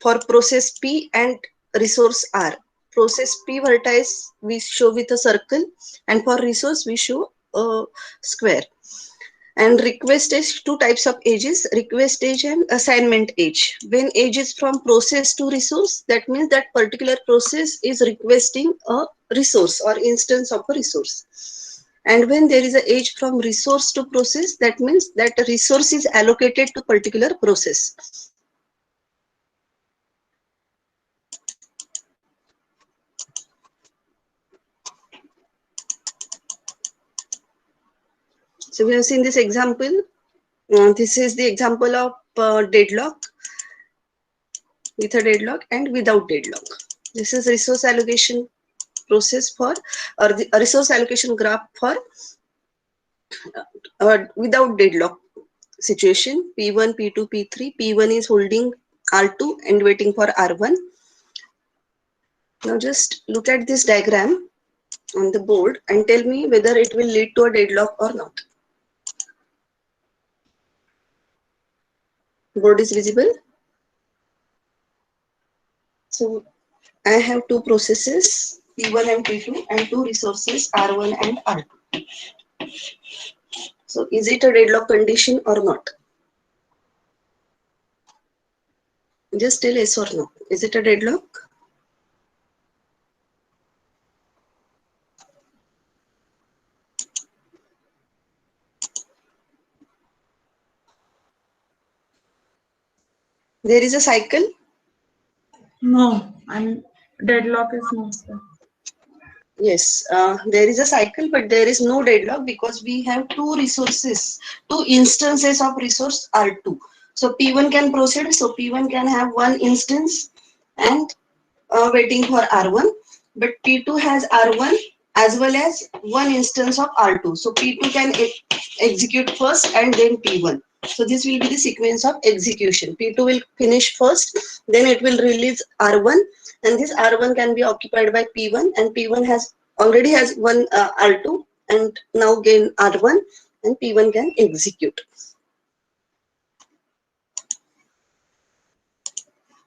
for process P and resource R. Process P vertex we show with a circle, and for resource we show a square. And request is two types of edges, request edge and assignment edge. When edge is from process to resource, that means that particular process is requesting a resource or instance of a resource. And when there is a edge from resource to process, that means that a resource is allocated to particular process. So we have seen this example. This is the example of deadlock, with a deadlock and without deadlock. This is resource allocation process for, or the resource allocation graph for without deadlock situation. P1, P2, P3. P1 is holding R2 and waiting for R1. Now just look at this diagram on the board and tell me whether it will lead to a deadlock or not. Board is visible. So I have two processes, P1 and P2, and two resources, R1 and R2. So is it a deadlock condition or not? Just tell yes or no. Is it a deadlock? There is a cycle. No, I'm deadlock is no, sir. Yes, there is a cycle, but there is no deadlock because we have two resources, two instances of resource R2. So P1 can proceed. So P1 can have one instance and waiting for R1. But P2 has R1 as well as one instance of R2. So P2 can execute first and then P1. So this will be the sequence of execution. P2 will finish first, then it will release R1, and this R1 can be occupied by P1, and P1 has already has one R2, and now gain R1, and P1 can execute.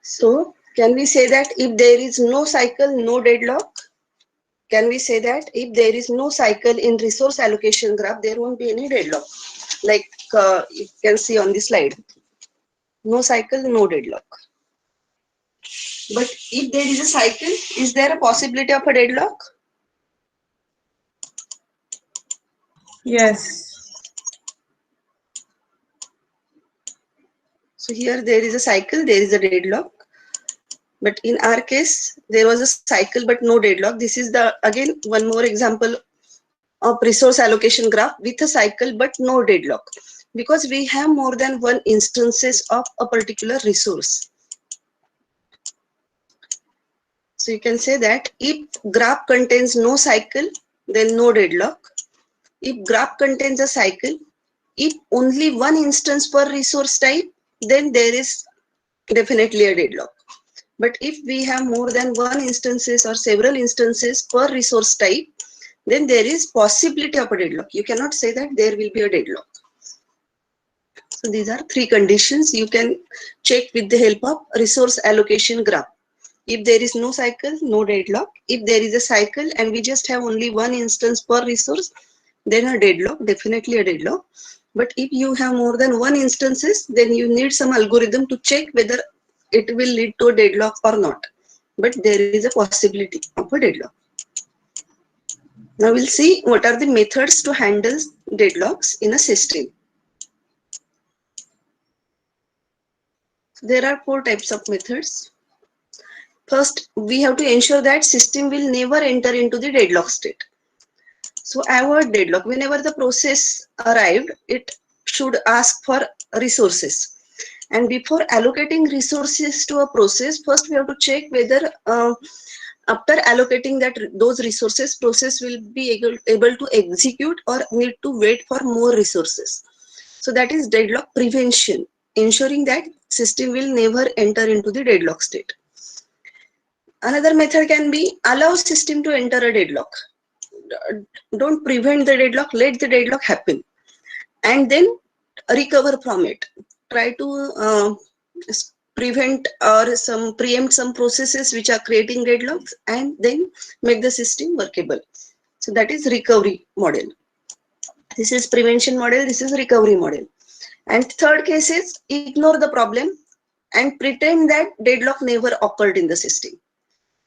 So can we say that if there is no cycle, no deadlock? Can we say that if there is no cycle in resource allocation graph, there won't be any deadlock? Like you can see on the slide. No cycle, no deadlock. But if there is a cycle, is there a possibility of a deadlock? Yes. So here there is a cycle, there is a deadlock. But in our case, there was a cycle but no deadlock. This is the again one more example of resource allocation graph with a cycle but no deadlock, because we have more than one instances of a particular resource. So you can say that if graph contains no cycle, then no deadlock. If graph contains a cycle, if only one instance per resource type, then there is definitely a deadlock. But if we have more than one instances or several instances per resource type, then there is possibility of a deadlock. You cannot say that there will be a deadlock. So these are three conditions you can check with the help of resource allocation graph. If there is no cycle, no deadlock. If there is a cycle and we just have only one instance per resource, then a deadlock, definitely a deadlock. But if you have more than one instances, then you need some algorithm to check whether it will lead to a deadlock or not. But there is a possibility of a deadlock. Now we'll see what are the methods to handle deadlocks in a system. There are four types of methods. First, we have to ensure that system will never enter into the deadlock state. So avoid deadlock. Whenever the process arrived, it should ask for resources. And before allocating resources to a process, first we have to check whether after allocating those resources, process will be able to execute or need to wait for more resources. So that is deadlock prevention, ensuring that system will never enter into the deadlock state. Another method can be allow system to enter a deadlock. Don't prevent the deadlock, let the deadlock happen, and then recover from it. Try to prevent or some preempt some processes which are creating deadlocks, and then make the system workable. So that is recovery model. This is prevention model, this is recovery model. And third case is ignore the problem and pretend that deadlock never occurred in the system.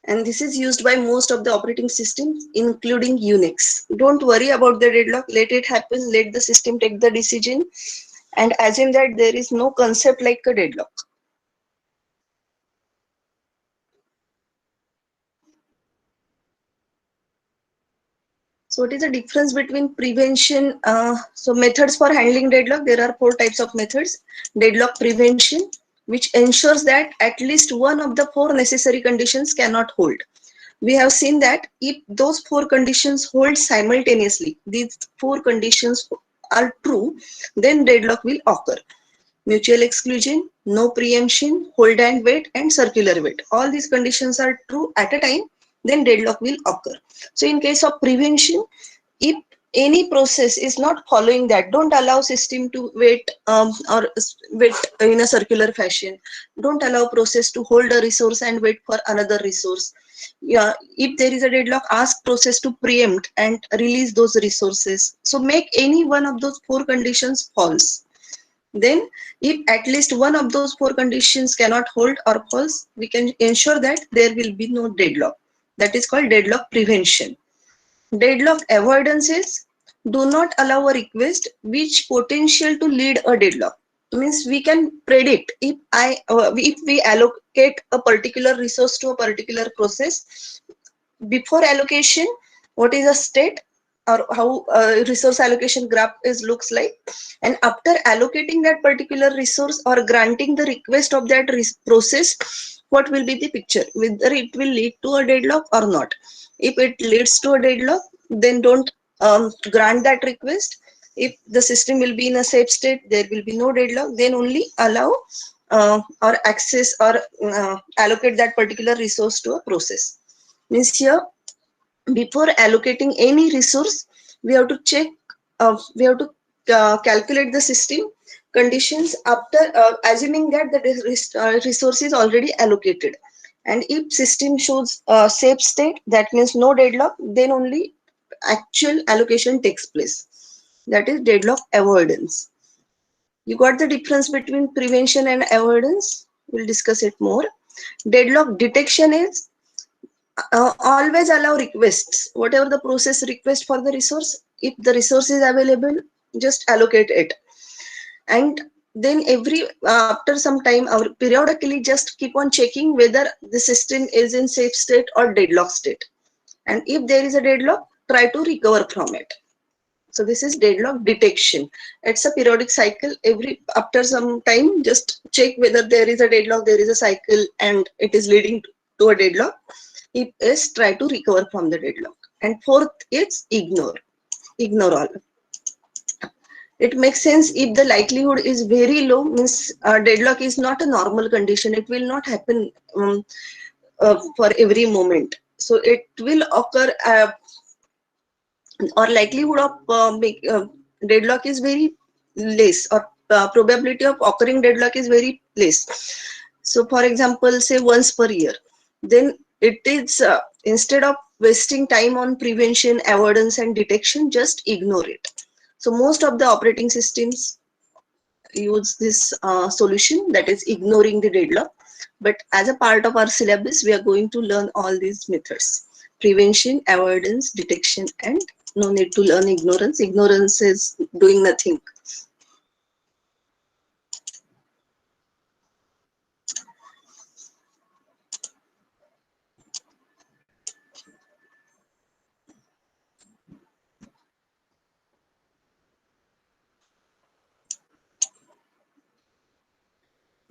And this is used by most of the operating systems, including Unix. Don't worry about the deadlock, let it happen, let the system take the decision, and assume that there is no concept like a deadlock. So what is the difference between prevention? So methods for handling deadlock, there are 4 types of methods. Deadlock prevention, which ensures that at least one of the 4 necessary conditions cannot hold. We have seen that if those 4 conditions hold simultaneously, these 4 conditions are true, then deadlock will occur. Mutual exclusion, no preemption, hold and wait, and circular wait. All these conditions are true at a time, then deadlock will occur. So in case of prevention, if any process is not following that, don't allow system to wait or wait in a circular fashion. Don't allow process to hold a resource and wait for another resource. Yeah, if there is a deadlock, ask process to preempt and release those resources. So make any one of those 4 conditions false. Then if at least one of those 4 conditions cannot hold or false, we can ensure that there will be no deadlock. That is called deadlock prevention. Deadlock avoidance is do not allow a request which potential to lead a deadlock. Means we can predict if we allocate a particular resource to a particular process, before allocation, what is a state or how resource allocation graph is looks like, and after allocating that particular resource or granting the request of that process, what will be the picture, whether it will lead to a deadlock or not. If it leads to a deadlock, then don't grant that request. If the system will be in a safe state, there will be no deadlock, then only allow or access or allocate that particular resource to a process. Means here, before allocating any resource, we have to check, we have to calculate the system conditions after assuming that the resource is already allocated. And if system shows safe state, that means no deadlock, then only actual allocation takes place. That is deadlock avoidance. You got the difference between prevention and avoidance? We'll discuss it more. Deadlock detection is always allow requests, whatever the process request for the resource. If the resource is available, just allocate it, and then every after some time or periodically just keep on checking whether the system is in safe state or deadlock state, and if there is a deadlock, try to recover from it. So this is deadlock detection. It's a periodic cycle. Every after some time, just check whether there is a deadlock, there is a cycle, and it is leading to a deadlock. If is, try to recover from the deadlock. And fourth is ignore all. It makes sense if the likelihood is very low, means deadlock is not a normal condition. It will not happen for every moment. So it will occur, or likelihood of deadlock is very less, or probability of occurring deadlock is very less. So for example, say once per year, then it is instead of wasting time on prevention, avoidance and detection, just ignore it. So most of the operating systems use this solution, that is ignoring the deadlock. But as a part of our syllabus, we are going to learn all these methods: prevention, avoidance, detection, and no need to learn ignorance. Ignorance is doing nothing.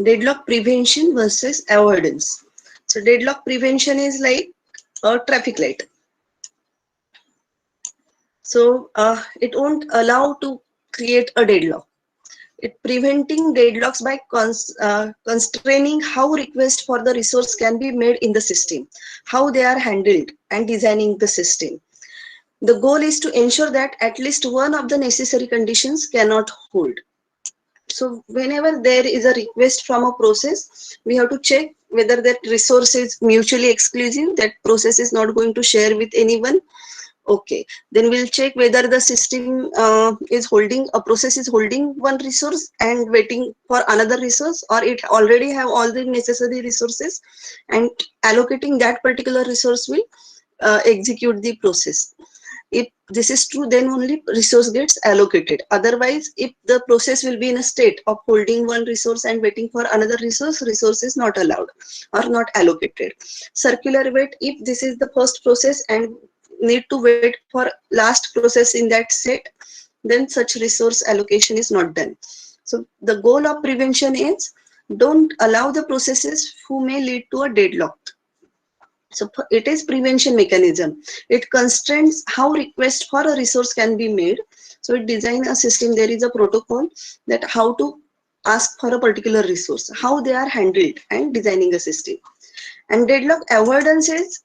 Deadlock prevention versus avoidance. So deadlock prevention is like a traffic light. So it won't allow to create a deadlock. It preventing deadlocks by constraining how requests for the resource can be made in the system, how they are handled, and designing the system. The goal is to ensure that at least one of the necessary conditions cannot hold. So whenever there is a request from a process, we have to check whether that resource is mutually exclusive, that process is not going to share with anyone. Okay, then we'll check whether the system is holding, a process is holding one resource and waiting for another resource, or it already have all the necessary resources and allocating that particular resource will execute the process. If this is true, then only resource gets allocated. Otherwise, if the process will be in a state of holding one resource and waiting for another resource is not allowed or not allocated. Circular wait, if this is the first process and need to wait for last process in that set, then such resource allocation is not done. So the goal of prevention is don't allow the processes who may lead to a deadlock. So it is prevention mechanism. It constrains how request for a resource can be made. So it design a system. There is a protocol that how to ask for a particular resource, how they are handled, and designing a system. And deadlock avoidance is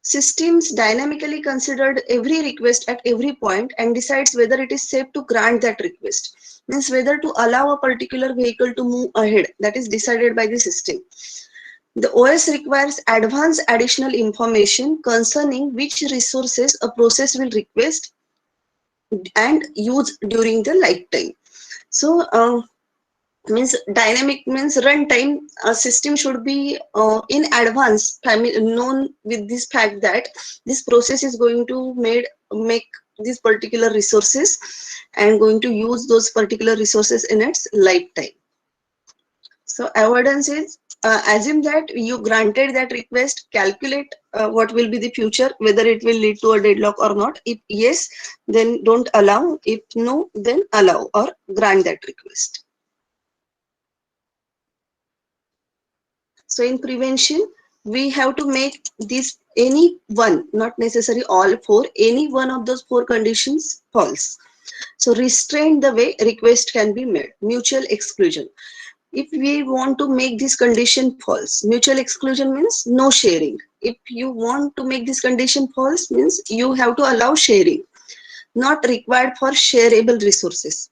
systems dynamically considered every request at every point and decides whether it is safe to grant that request. Means whether to allow a particular vehicle to move ahead. That is decided by the system. The OS requires advanced additional information concerning which resources a process will request and use during the lifetime. So, means dynamic means runtime. A system should be in advance known with this fact that this process is going to make these particular resources and going to use those particular resources in its lifetime. So avoidance is assume that you granted that request, calculate what will be the future, whether it will lead to a deadlock or not. If yes, then don't allow. If no, then allow or grant that request. So in prevention, we have to make this any one, not necessarily all four, any one of those four conditions false. So restrain the way request can be made. Mutual exclusion. If we want to make this condition false, mutual exclusion means no sharing. If you want to make this condition false, means you have to allow sharing, not required for shareable resources.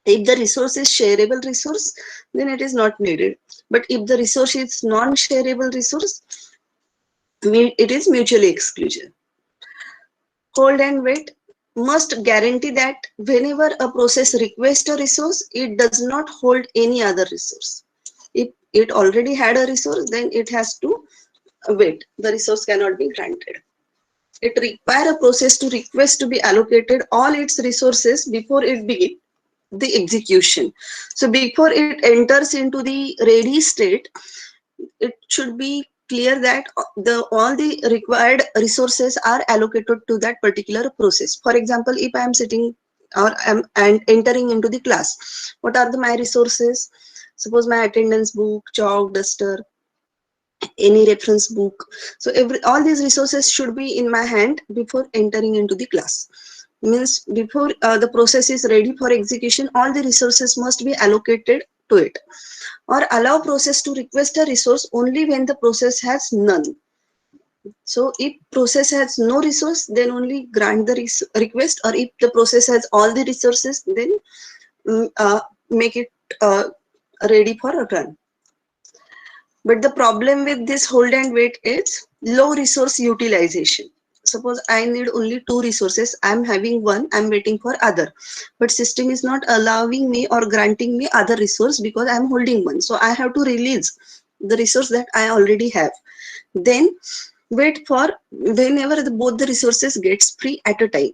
If the resource is shareable resource, then it is not needed. But if the resource is non-shareable resource, it is mutually exclusion. Hold and wait must guarantee that whenever a process requests a resource, it does not hold any other resource. If it already had a resource, then it has to wait. The resource cannot be granted. It requires a process to request to be allocated all its resources before it begins the execution. So before it enters into the ready state, it should be clear that all the required resources are allocated to that particular process. For example, if I am sitting or am and entering into the class, what are my resources? Suppose my attendance book, chalk, duster, any reference book. So all these resources should be in my hand before entering into the class. Means before the process is ready for execution, all the resources must be allocated to it. Or allow process to request a resource only when the process has none. So if process has no resource, then only grant the request, or if the process has all the resources, then make it ready for a run. But the problem with this hold and wait is low resource utilization. Suppose I need only two resources, I'm having one, I'm waiting for other, but system is not allowing me or granting me other resource because I'm holding one. So I have to release the resource that I already have. Then wait for whenever both the resources gets free at a time.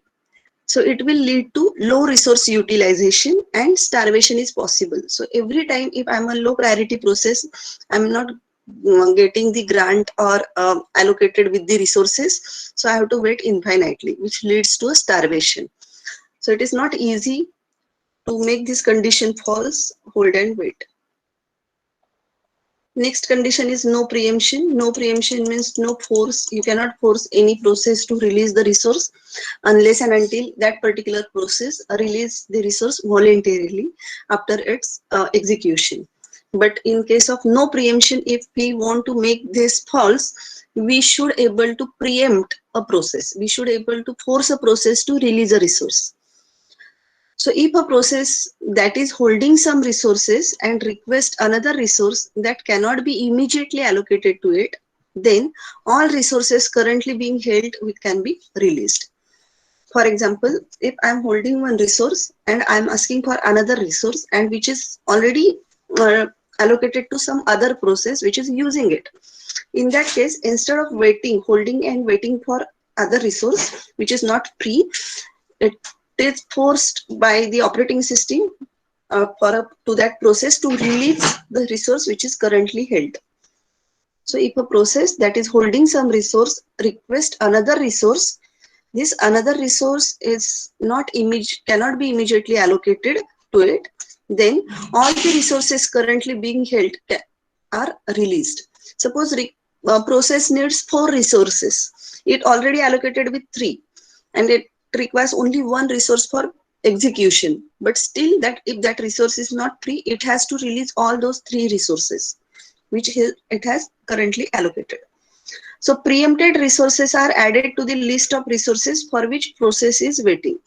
So it will lead to low resource utilization and starvation is possible. So every time if I'm a low priority process, I'm not getting the grant or allocated with the resources. So I have to wait infinitely, which leads to a starvation. So it is not easy to make this condition false, hold and wait. Next condition is no preemption. No preemption means no force. You cannot force any process to release the resource unless and until that particular process release the resource voluntarily after its execution. But in case of no preemption, if we want to make this false, we should able to preempt a process. We should able to force a process to release a resource. So if a process that is holding some resources and request another resource that cannot be immediately allocated to it, then all resources currently being held can be released. For example, if I'm holding one resource and I'm asking for another resource and which is already allocated to some other process which is using it. In that case, instead of holding and waiting for other resource which is not free, it is forced by the operating system to that process to release the resource which is currently held. So if a process that is holding some resource request another resource, this another resource is cannot be immediately allocated to it, then all the resources currently being held are released. Suppose process needs 4 resources. It already allocated with 3 and it requires only one resource for execution. But still that if that resource is not free, it has to release all those 3 resources which it has currently allocated. So preempted resources are added to the list of resources for which process is waiting.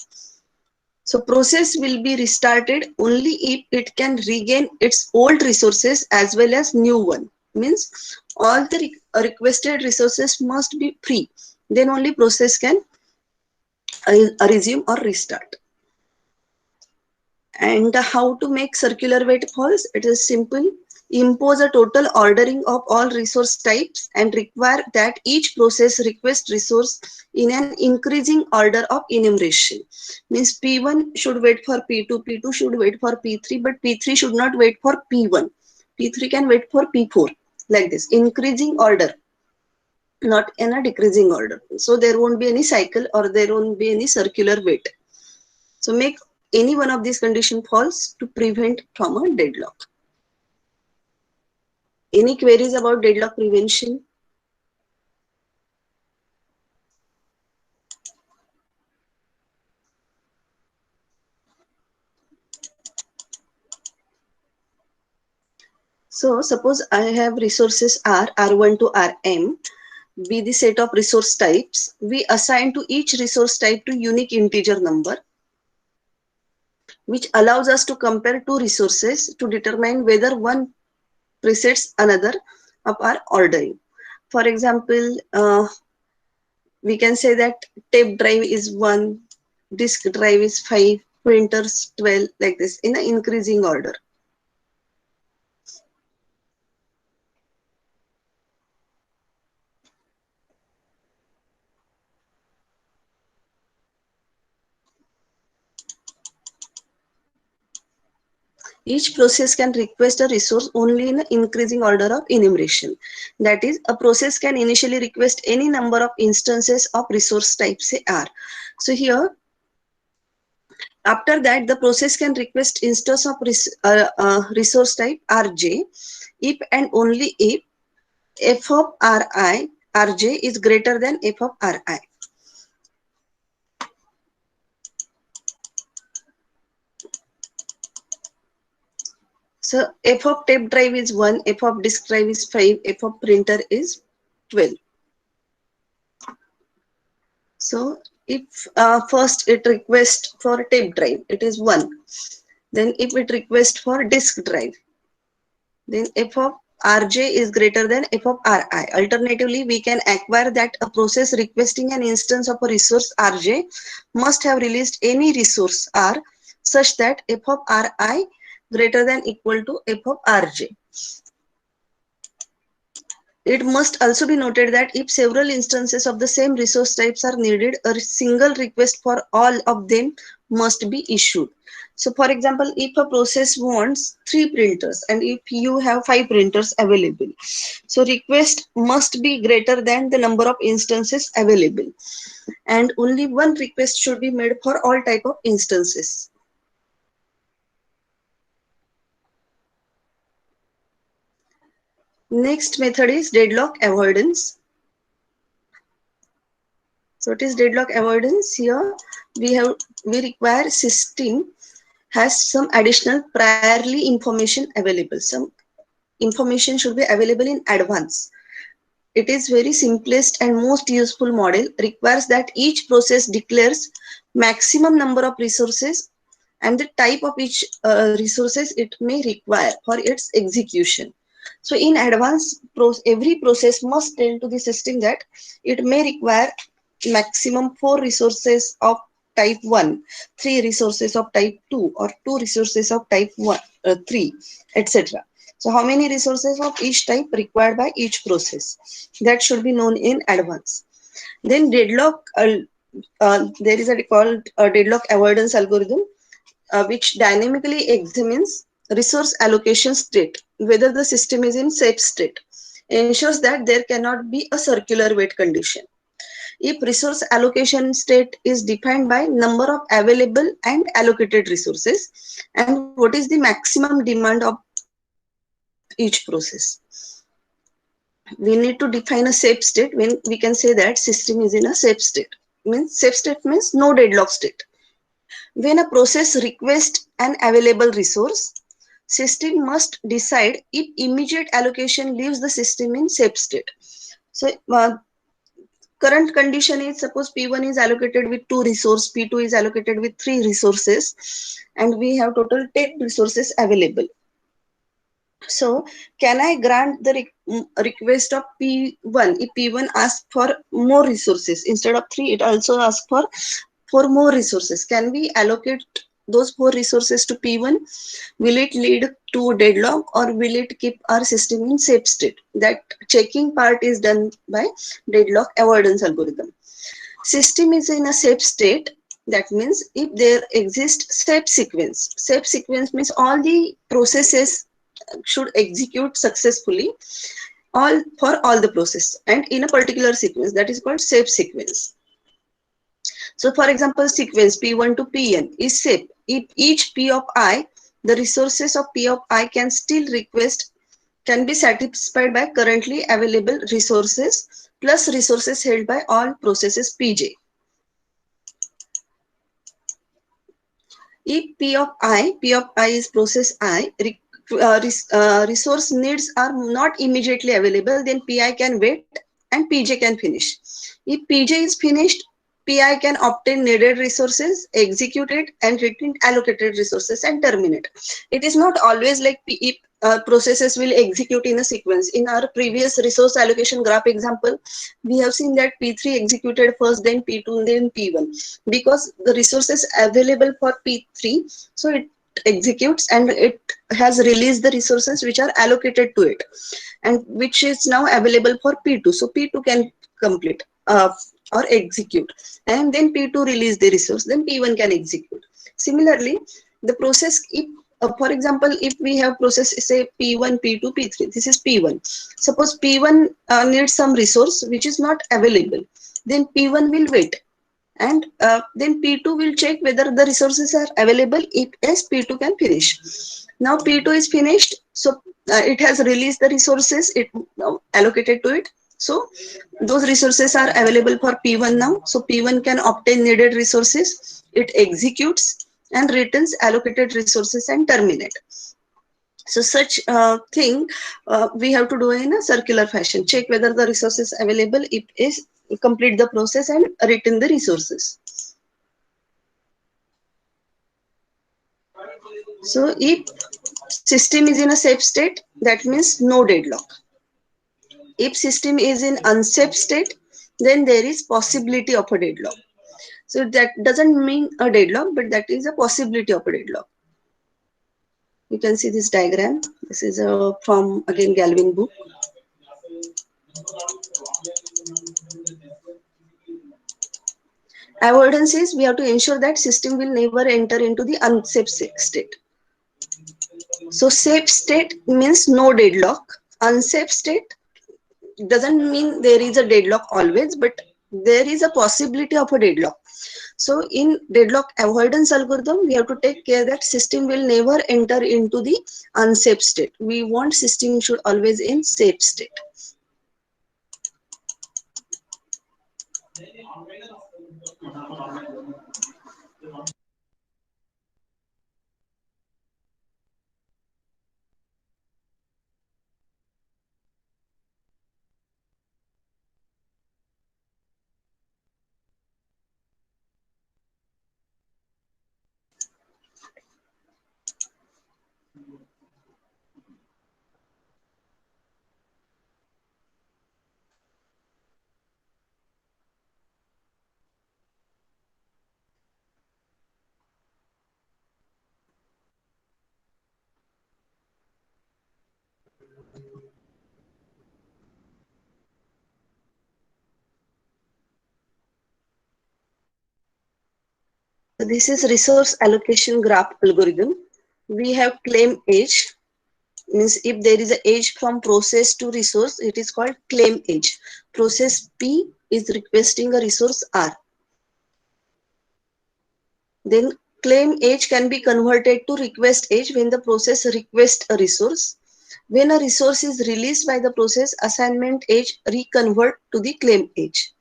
So process will be restarted only if it can regain its old resources as well as new one. Means all the requested resources must be free. Then only process can resume or restart. And how to make circular wait false? It is simple. Impose a total ordering of all resource types and require that each process request resource in an increasing order of enumeration. Means P1 should wait for P2, P2 should wait for P3, but P3 should not wait for P1. P3 can wait for P4, like this, increasing order, not in a decreasing order. So there won't be any cycle or there won't be any circular wait. So make any one of these conditions false to prevent from a deadlock. Any queries about deadlock prevention? So suppose I have resources R1 to Rm, be the set of resource types. We assign to each resource type to unique integer number, which allows us to compare two resources to determine whether one precedes another of our ordering. For example, we can say that tape drive is 1, disk drive is 5, printers 12, like this in an increasing order. Each process can request a resource only in an increasing order of enumeration. That is, a process can initially request any number of instances of resource type, say R. So here, after that, the process can request instance of resource type Rj if and only if f of Rj is greater than f of Ri. So f of tape drive is 1, f of disk drive is 5, f of printer is 12. So if first it requests for tape drive, it is 1. Then if it requests for disk drive, then f of Rj is greater than f of Ri. Alternatively, we can acquire that a process requesting an instance of a resource Rj must have released any resource R such that f of Ri greater than equal to f of Rj. It must also be noted that if several instances of the same resource types are needed, a single request for all of them must be issued. So for example, if a process wants 3 printers and if you have 5 printers available, so request must be greater than the number of instances available. And only one request should be made for all type of instances. Next method is deadlock avoidance. So it is deadlock avoidance. Here we require system has some additional priorly information available. Some information should be available in advance. It is very simplest and most useful model, requires that each process declares maximum number of resources and the type of each resources it may require for its execution. So in advance, every process must tell to the system that it may require maximum 4 resources of type 1, 3 resources of type 2, or 2 resources of type 1, 3, etc. So how many resources of each type required by each process? That should be known in advance. Then deadlock, there is a called deadlock avoidance algorithm, which dynamically examines resource allocation state, whether the system is in safe state, ensures that there cannot be a circular wait condition. If resource allocation state is defined by number of available and allocated resources, and what is the maximum demand of each process. We need to define a safe state when we can say that system is in a safe state. Means safe state means no deadlock state. When a process requests an available resource, system must decide if immediate allocation leaves the system in safe state. So current condition is, suppose P1 is allocated with 2 resources, P2 is allocated with 3 resources, and we have total 10 resources available. So can I grant the request of P1 if P1 asks for more resources instead of 3, it also asks for more resources? Can we allocate those 4 resources to P1? Will it lead to deadlock, or will it keep our system in safe state? That checking part is done by deadlock avoidance algorithm. System is in a safe state. That means if there exists safe sequence. Safe sequence means all the processes should execute successfully, all for all the process and in a particular sequence, that is called safe sequence. So for example, sequence P1 to Pn is safe if each P of I, the resources of P of I can be satisfied by currently available resources plus resources held by all processes Pj. If P of I is process I, resource needs are not immediately available, then Pi can wait and Pj can finish. If Pj is finished, Pi can obtain needed resources, execute it, and retain allocated resources and terminate. It is not always like if processes will execute in a sequence. In our previous resource allocation graph example, we have seen that P3 executed first, then P2, then P1. Because the resources available for P3, so it executes and it has released the resources which are allocated to it and which is now available for P2. So P2 can complete or execute, and then P2 release the resource, then P1 can execute. Similarly, the process, if for example, if we have process say P1, P2, P3, this is P1. Suppose P1 needs some resource which is not available, then P1 will wait, and then P2 will check whether the resources are available. If yes, P2 can finish. Now P2 is finished, so it has released the resources it allocated to it. So those resources are available for P1 now. So P1 can obtain needed resources, it executes and returns allocated resources and terminate. So such thing we have to do in a circular fashion. Check whether the resources available, if is complete the process and return the resources. So if system is in a safe state, that means no deadlock. If system is in unsafe state, then there is possibility of a deadlock. So that doesn't mean a deadlock, but that is a possibility of a deadlock. You can see this diagram. This is from again Galvin book. Avoidance is we have to ensure that system will never enter into the unsafe state. So safe state means no deadlock. Unsafe state doesn't mean there is a deadlock always, but there is a possibility of a deadlock. So in deadlock avoidance algorithm, we have to take care that system will never enter into the unsafe state. We want system should always in safe state. This is resource allocation graph algorithm. We have claim age, means if there is an age from process to resource, it is called claim age. Process P is requesting a resource R. Then claim age can be converted to request age when the process requests a resource. When a resource is released by the process, assignment age reconvert to the claim age.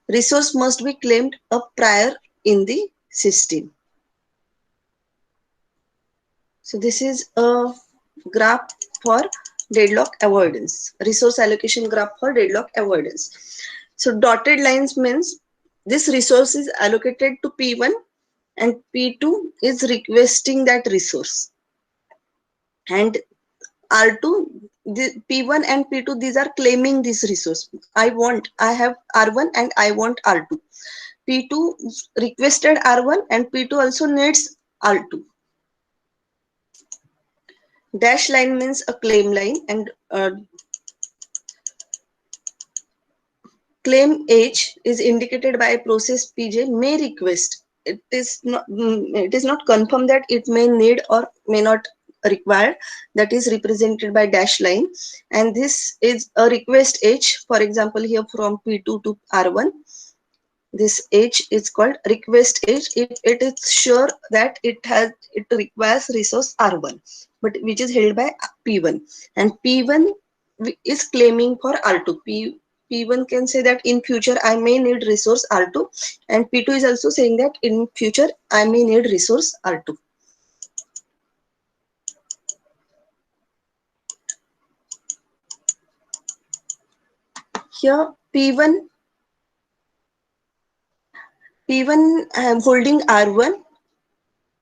Resource must be claimed up prior in the system. So this is a graph for deadlock avoidance, resource allocation graph for deadlock avoidance. So dotted lines means this resource is allocated to P1 and P2 is requesting that resource. And R2, the P1 and P2, these are claiming this resource. I have R1 and I want R2. P2 requested R1 and P2 also needs R2. Dash line means a claim line, and claim age is indicated by a process Pj may request. It is not confirmed that it may need or may not require. That is represented by dash line, and this is a request age. For example, here from P2 to R1, this age is called request age if it is sure that it requires resource R1, but which is held by P1, and P1 is claiming for R2. P1 can say that in future I may need resource R2, and P2 is also saying that in future I may need resource R2. Here P1 I am holding R1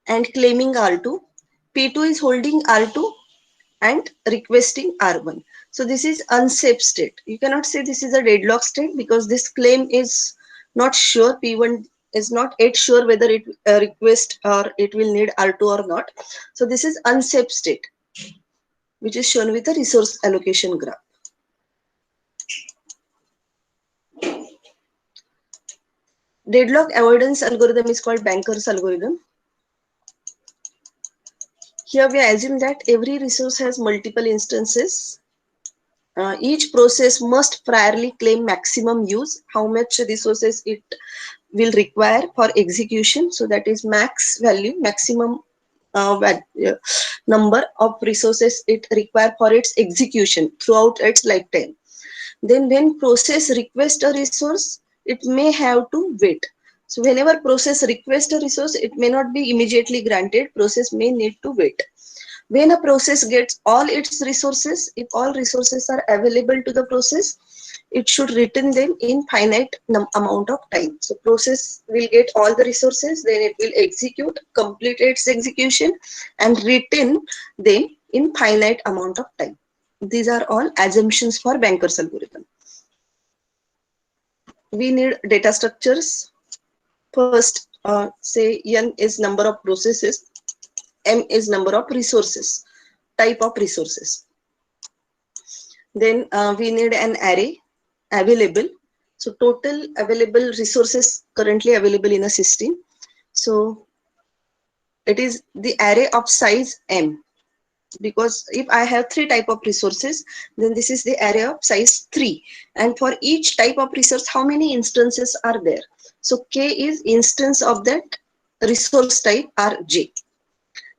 and claiming R2. P2 is holding R2 and requesting R1. So this is unsafe state. You cannot say this is a deadlock state because this claim is not sure. P1 is not yet sure whether it request or it will need R2 or not. So this is unsafe state, which is shown with the resource allocation graph. Deadlock avoidance algorithm is called Banker's algorithm. Here we assume that every resource has multiple instances. Each process must priorly claim maximum use, how much resources it will require for execution. So that is max value, maximum number of resources it require for its execution throughout its lifetime. Then when process requests a resource, it may have to wait. So whenever process requests a resource, it may not be immediately granted. Process may need to wait. When a process gets all its resources, if all resources are available to the process, it should return them in finite amount of time. So process will get all the resources, then it will execute, complete its execution, and return them in finite amount of time. These are all assumptions for Banker's algorithm. We need data structures. First, say N is number of processes, M is number of resources, type of resources. Then we need an array available. So total available resources currently available in a system. So it is the array of size M, because if I have 3 type of resources, then this is the array of size 3. And for each type of resource, how many instances are there? So K is instance of that resource type Rj.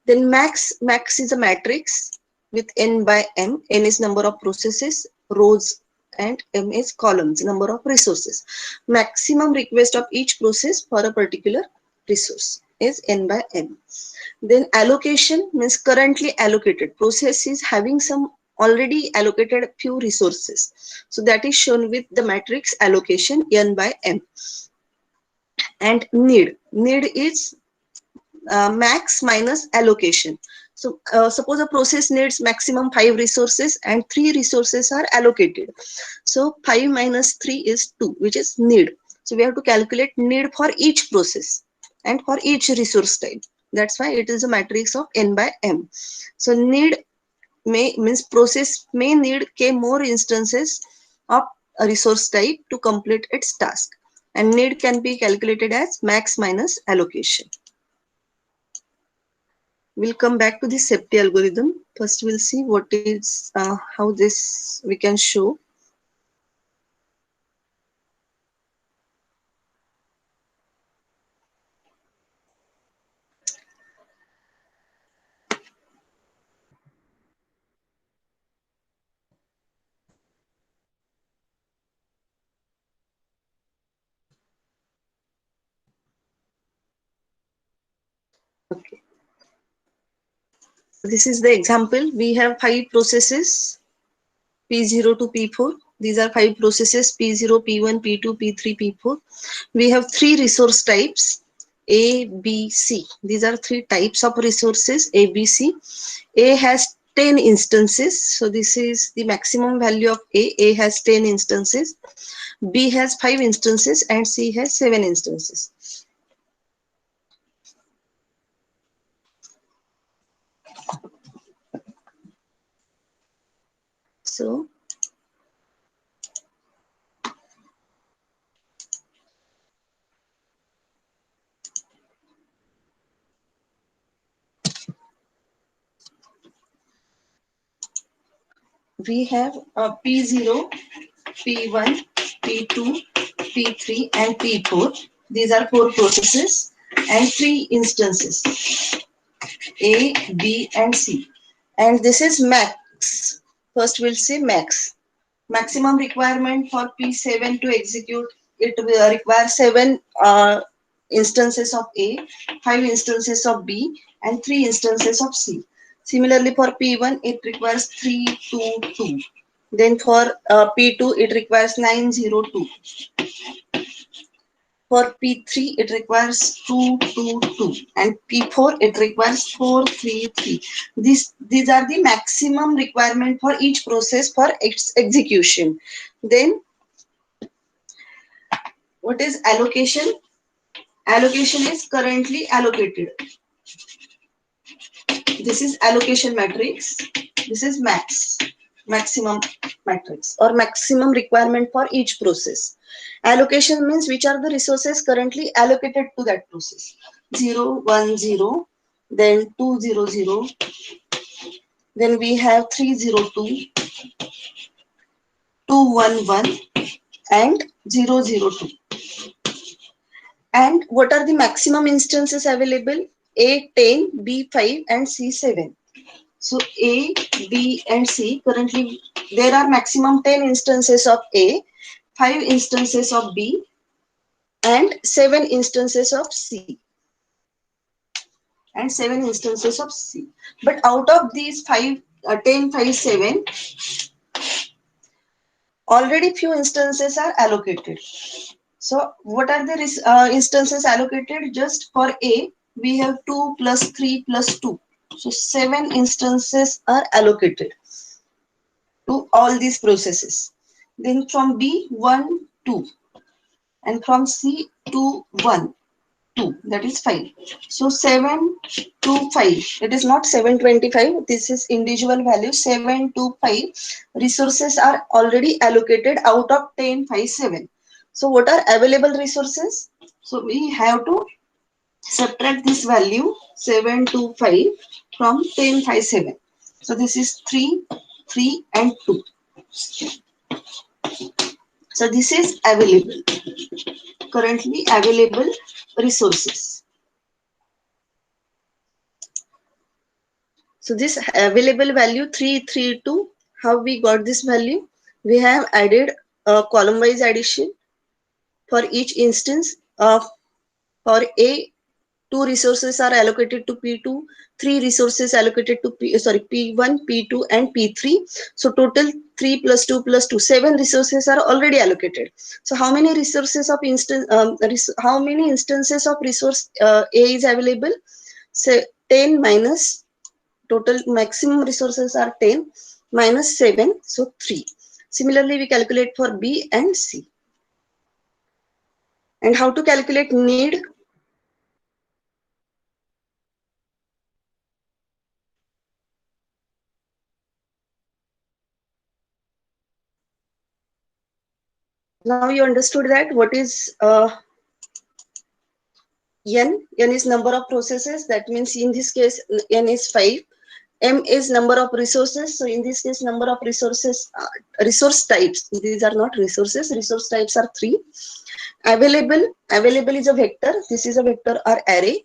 Then max is a matrix with n by m. N is number of processes, rows, and m is columns, number of resources. Maximum request of each process for a particular resource is n by m. Then allocation means currently allocated. Process is having some already allocated few resources. So that is shown with the matrix allocation n by m. And need is max minus allocation. So suppose a process needs maximum 5 resources and 3 resources are allocated. So 5 minus 3 is 2, which is need. So we have to calculate need for each process and for each resource type. That's why it is a matrix of n by m. So need means process may need k more instances of a resource type to complete its task. And need can be calculated as max minus allocation. We'll come back to the safety algorithm. First, we'll see what is how this we can show. Okay. This is the example. We have 5 processes P0 to P4. These are 5 processes P0, P1, P2, P3, P4. We have 3 resource types A, B, C. These are 3 types of resources A, B, C. A has 10 instances. So this is the maximum value of A. A has 10 instances. B has 5 instances and C has 7 instances. So we have P0, P1, P2, P3 and P4. These are 4 processes and 3 instances A, B and C. And this is max. First we'll say max. Maximum requirement for P7 to execute, it will require 7 instances of A, 5 instances of B and 3 instances of C. Similarly for P1 it requires 3, 2, 2. Then for P2 it requires 902. For P3 it requires 222 and P4 it requires 433. These are the maximum requirement for each process for its execution. Then what is allocation? Allocation is currently allocated. This is allocation matrix. This is maximum matrix or maximum requirement for each process. Allocation means which are the resources currently allocated to that process. 0, 1, 0, then 2, 0, 0, then we have 302, 211 and 002. And what are the maximum instances available? A 10, B 5 and C 7. So A, B and C currently there are maximum 10 instances of A, 5 instances of B and 7 instances of C. And 7 instances of C. But out of these 5, 10, 5, 7, already few instances are allocated. So what are the instances allocated? Just for A, we have 2 plus 3 plus 2. So 7 instances are allocated to all these processes. Then from B, 1, 2. And from C, 2, 1, 2. That is 5. So 7 to 5. It is not 725. This is individual value. 7 to 5 resources are already allocated out of 10, 5, 7. So what are available resources? So we have to subtract this value 7 to 5 from 10, 5, 7. So this is 3, 3 and 2. So this is available, currently available resources. So this available value 332, how we got this value? We have added a column wise addition for each instance of for A, 2 resources are allocated to P2, 3 resources allocated to P1, P2 and P3. So total 3 plus 2 plus 2, 7 resources are already allocated. So how many resources of how many instances of resource A is available? So 10 minus total maximum resources are 10 minus 7, so 3. Similarly, we calculate for B and C. And how to calculate need? Now you understood that what is N is number of processes. That means in this case, N is 5. M is number of resources. So in this case, number of resources, resource types. These are not resources. Resource types are 3. Available is a vector. This is a vector or array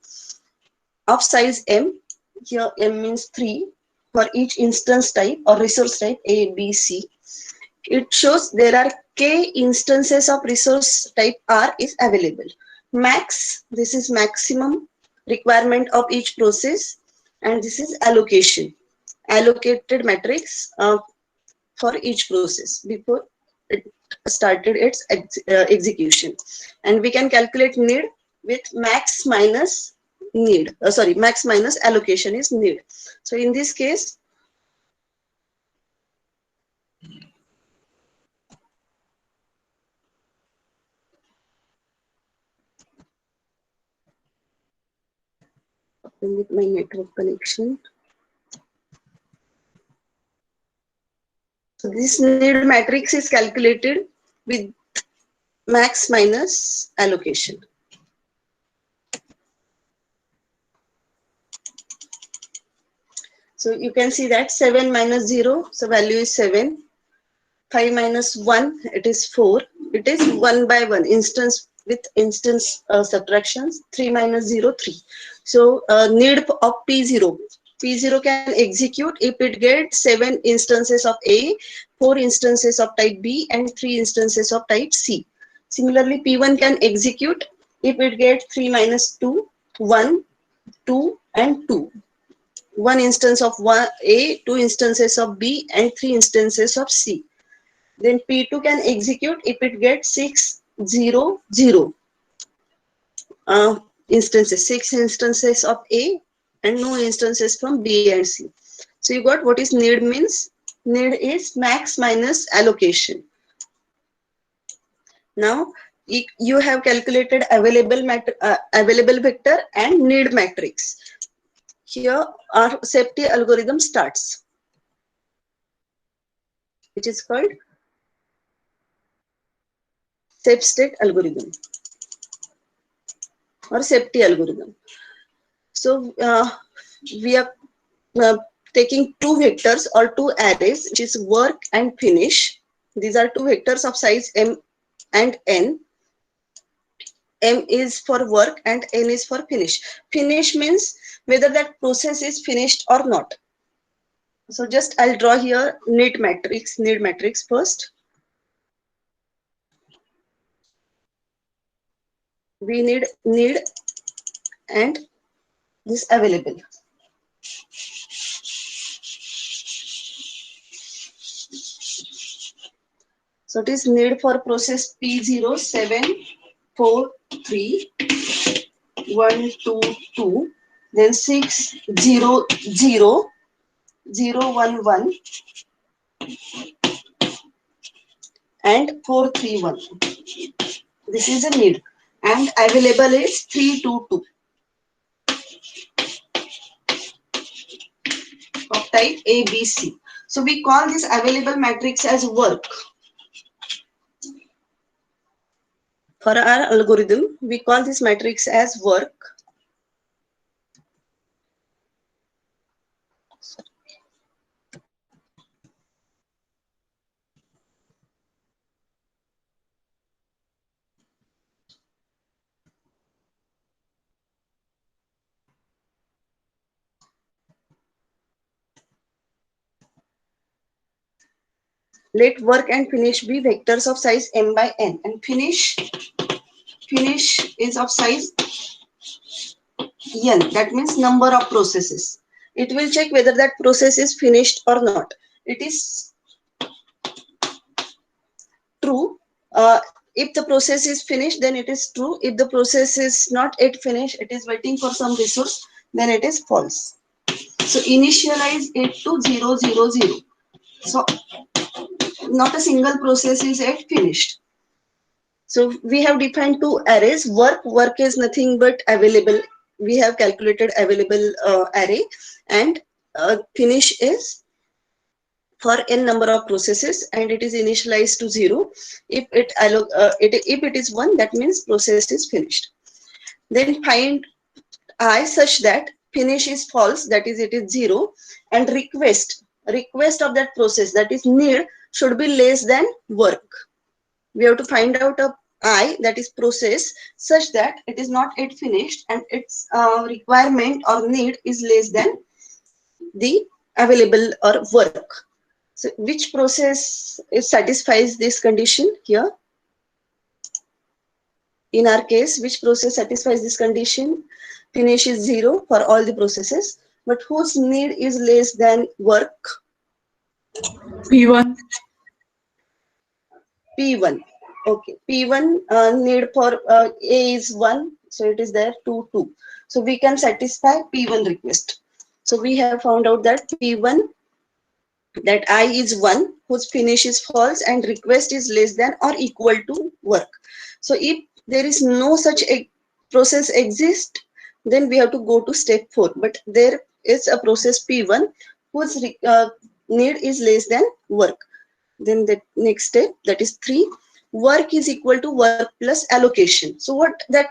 of size M. Here M means 3 for each instance type or resource type A, B, C. It shows there are k instances of resource type R is available. Max, this is maximum requirement of each process, and this is allocation, allocated matrix for each process before it started its execution. And we can calculate need with max minus need. Max minus allocation is need. So in this case, with my network connection. So this need matrix is calculated with max minus allocation. So you can see that 7 minus 0, so value is 7. 5 minus 1, it is 4. It is 1 by 1, instance with instance subtractions. 3 minus 0, 3. So need of P0. P0 can execute if it gets 7 instances of A, 4 instances of type B, and 3 instances of type C. Similarly, P1 can execute if it gets 3 minus 2, 1, 2, and 2. 1 instance of A, 2 instances of B, and 3 instances of C. Then P2 can execute if it gets 6, 0, 0 instances, 6 instances of A and no instances from B and C. So you got what is need means. Need is max minus allocation. Now you have calculated available vector and need matrix. Here our safety algorithm starts, which is called safe state algorithm or safety algorithm. So we are taking two vectors or two arrays, which is work and finish. These are two vectors of size M and N. M is for work and N is for finish. Finish means whether that process is finished or not. So just I'll draw here need matrix first. We need and this available. So it is need for process P0 7 4 3 1 2 2, then 6 0 0 0 1 1 and 4 3 1. This is a need, and available is 3 2 2 of type A B C. So we call this available matrix as work. For our algorithm, we call this matrix as work. Let work and finish be vectors of size M by N, and finish is of size N. That means number of processes. It will check whether that process is finished or not. It is true. If the process is finished, then it is true. If the process is not yet finished, it is waiting for some resource, then it is false. So initialize it to 0 0 0. So not a single process is yet finished. So we have defined two arrays. Work is nothing but available. We have calculated available array, and finish is for n number of processes, and it is initialized to 0. If it is 1, that means process is finished. Then find I such that finish is false, that is it is 0, and request of that process, that is need, should be less than work. We have to find out a I, that is process, such that it is not yet finished and its requirement or need is less than the available or work. So which process satisfies this condition here? In our case, which process satisfies this condition? Finish is 0 for all the processes, but whose need is less than work? P1. P1. Okay, P1 need for A is 1, so it is there 2, 2. So we can satisfy P1 request. So we have found out that P1, that I is 1, whose finish is false and request is less than or equal to work. So if there is no such a process exist, then we have to go to step 4. But there is a process P1 whose need is less than work. Then the next step, that is 3, work is equal to work plus allocation. So what that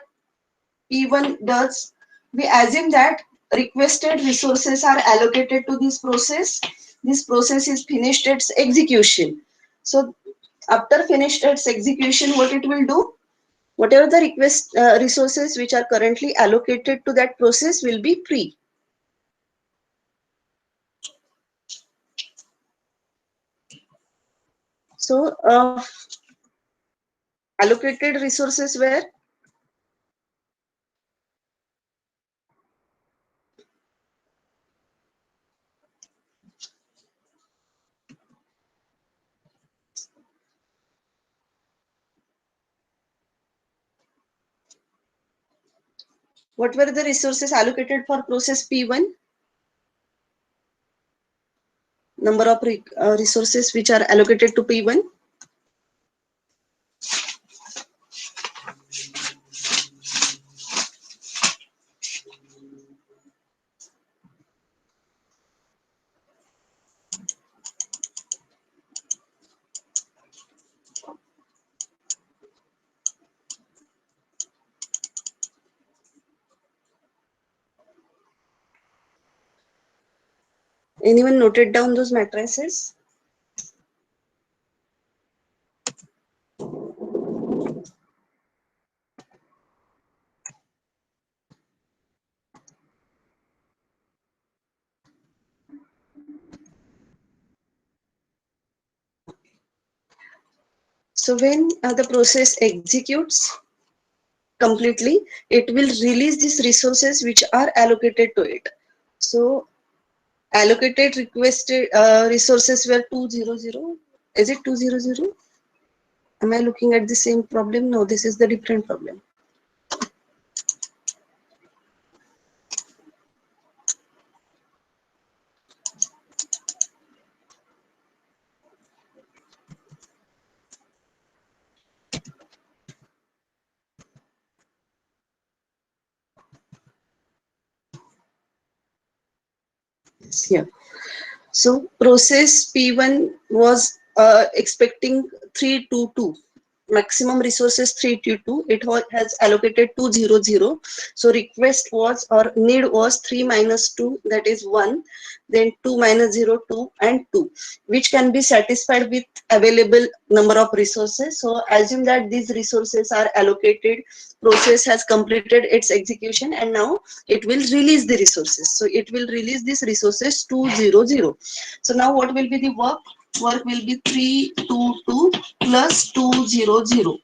P1 does, we assume that requested resources are allocated to this process. This process is finished its execution. So after finished its execution, what it will do? Whatever the request resources which are currently allocated to that process will be free. So allocated resources were what were the resources allocated for process P1? Number of resources which are allocated to P1. Anyone noted down those matrices? So when the process executes completely, it will release these resources which are allocated to it. So allocated requested resources were 200. Is it 200? Am I looking at the same problem? No, this is the different problem. Here. So process P1 was expecting 322. Maximum resources 322. It has allocated 200. So request was or need was 3 minus 2, that is 1. Then 2 minus 0, 2 and 2, which can be satisfied with available number of resources. So assume that these resources are allocated. Process has completed its execution and now it will release the resources. So it will release these resources 200. So now what will be the work? Work will be 322 plus 200.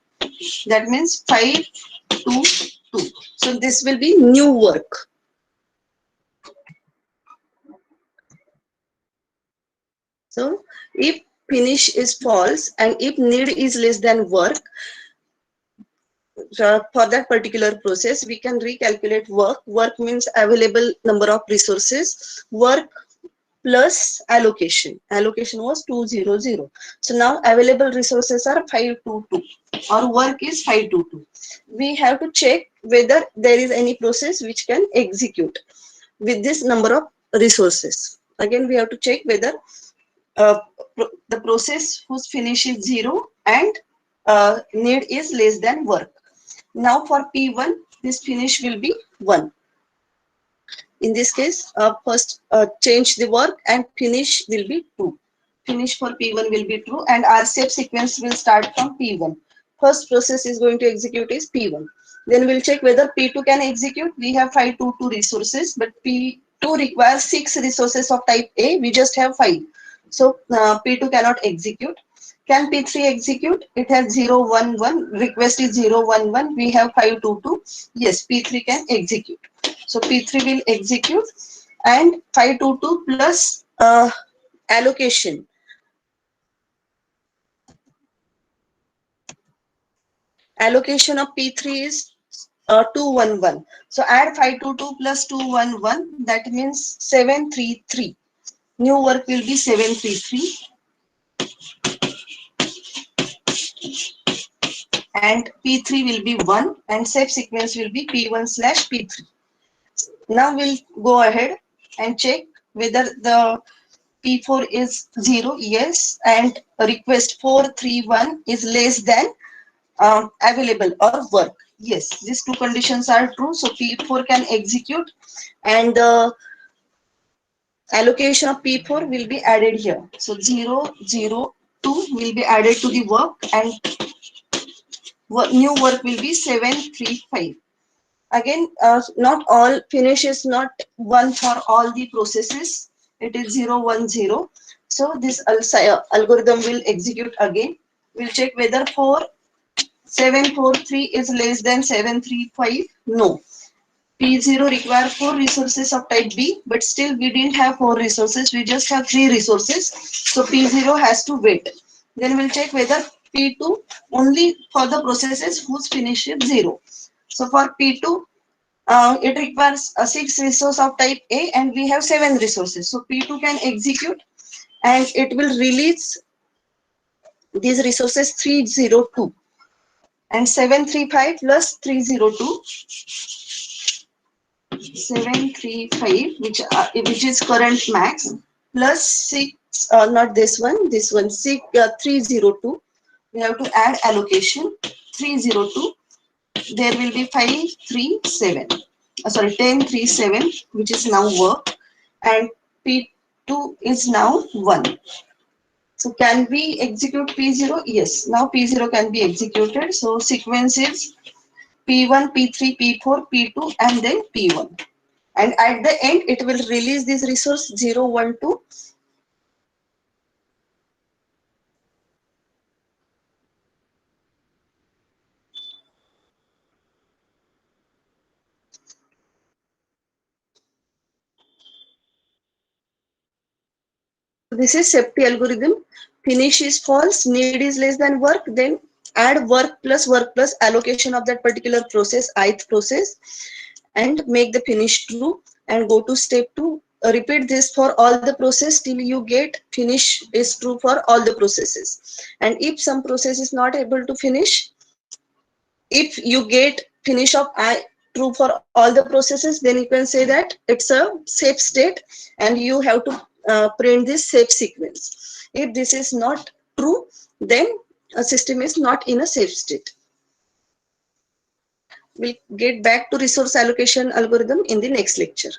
That means 522. So this will be new work. So if finish is false and if need is less than work, for that particular process, we can recalculate work. Work means available number of resources. Work plus allocation. Allocation was 200. So now available resources are 522 or work is 522. We have to check whether there is any process which can execute with this number of resources. Again, we have to check whether the process whose finish is 0 and need is less than work. Now for P1, this finish will be 1. In this case, first change the work and finish will be 2. Finish for P1 will be true and RCF sequence will start from P1. First process is going to execute is P1. Then we'll check whether P2 can execute. We have 5 to 2 resources, but P2 requires 6 resources of type A. We just have 5. So P2 cannot execute. Can P3 execute? It has 0, 1, 1. Request is 0, 1, 1. We have 5, 2, 2. Yes, P3 can execute. So P3 will execute and 5, 2, 2 plus allocation. Allocation of P3 is 2, 1, 1. So add 5, 2, 2 plus 2, 1, 1. That means 7, 3, 3. New work will be 7, 3, 3. And P3 will be 1 and safe sequence will be P1 slash P3. Now we'll go ahead and check whether the P4 is 0, yes, and request 431 is less than available or work. Yes, these two conditions are true. So P4 can execute and the allocation of P4 will be added here. So 0, 0, 2 will be added to the work and new work will be 7, 3, 5. Again, not all finish is not 1 for all the processes. It is 0, 1, 0. So this algorithm will execute again. We'll check whether 7, 4, 3 is less than 7, 3, 5. No. P0 require 4 resources of type B, but still we didn't have 4 resources. We just have 3 resources. So P0 has to wait. Then we'll check whether P2 only for the processes whose finish is 0. So for P2, it requires 6 resources of type A and we have 7 resources. So P2 can execute and it will release these resources 302 and 735 plus 302. 735 which is current max plus 6 not this one 6 302. We have to add allocation 302. There will be 537 sorry 1037 which is now work and P2 is now 1. So can we execute P0? Yes, now P0 can be executed. So sequence is P1, P3, P4, P2 and then P1. And at the end, it will release this resource 0, 1, 2. This is safety algorithm. Finish is false, need is less than work, then add work plus allocation of that particular process, ith process, and make the finish true and go to step 2. Repeat this for all the process till you get finish is true for all the processes. And if some process is not able to finish, if you get finish of I true for all the processes, then you can say that it's a safe state and you have to print this safe sequence. If this is not true, then a system is not in a safe state. We'll get back to resource allocation algorithm in the next lecture.